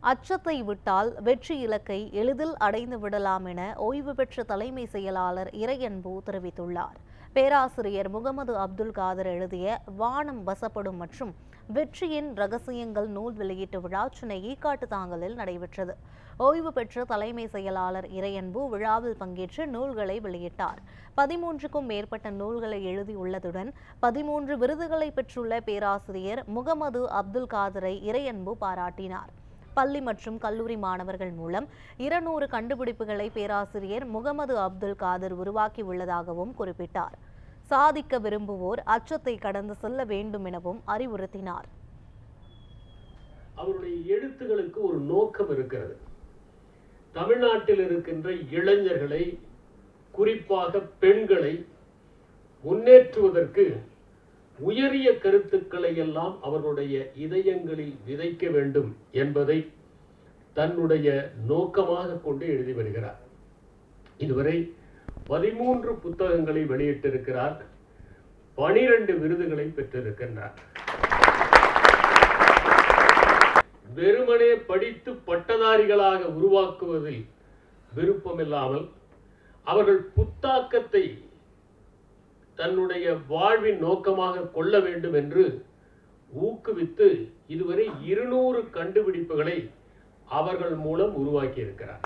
அச்சத்தை விட்டால் வெற்றி இலக்கை எளிதில் அடைந்து விடலாம் என ஓய்வு பெற்ற தலைமை செயலாளர் இறையன்பு தெரிவித்துள்ளார். பேராசிரியர் முகமது அப்துல் காதர் எழுதிய வானம் வசப்படும் மற்றும் வெற்றியின் ரகசியங்கள் நூல் வெளியீட்டு விழா சென்னை ஈக்காட்டுத்தாங்கலில் நடைபெற்றது. ஓய்வு பெற்ற தலைமை செயலாளர் இறையன்பு விழாவில் பங்கேற்று நூல்களை வெளியிட்டார். 13க்கும் மேற்பட்ட நூல்களை எழுதியுள்ளதுடன் 13 விருதுகளை பெற்றுள்ள பேராசிரியர் முகமது அப்துல் காதரை இறையன்பு பாராட்டினார். பள்ளி மற்றும் கல்லூரி மாணவர்கள் மூலம் 200 கண்டுபிடிப்புகளை பேராசிரியர் முகமது அப்துல் காதர் உருவாக்கி உள்ளதாகவும் குறிப்பிட்டார். சாதிக்க விரும்புவோர் அச்சத்தை கடந்து செல்ல வேண்டும் எனவும் அறிவுறுத்தினார். அவருடைய எழுத்துகளுக்கு ஒரு நோக்கம் இருக்கிறது. தமிழ்நாட்டில் இருக்கின்ற இளைஞர்களை, குறிப்பாக பெண்களை முன்னேற்றுவதற்கு உயரிய கருத்துக்களை எல்லாம் அவர்களுடைய இதயங்களில் விதைக்க வேண்டும் என்பதை தன்னுடைய நோக்கமாக கொண்டு எழுதி வருகிறார். இதுவரை 13 புத்தகங்களை வெளியிட்டிருக்கிறார். 12 விருதுகளை பெற்றிருக்கின்றார். வெறுமனே படித்து பட்டதாரிகளாக உருவாக்குவதில் விருப்பமில்லாமல் அவர்கள் புத்தாக்கத்தை தன்னுடைய வாழ்வின் நோக்கமாக கொள்ள வேண்டும் என்று ஊக்குவித்து இதுவரை 200 கண்டுபிடிப்புகளை அவர்கள் மூலம் உருவாக்கி இருக்கிறார்.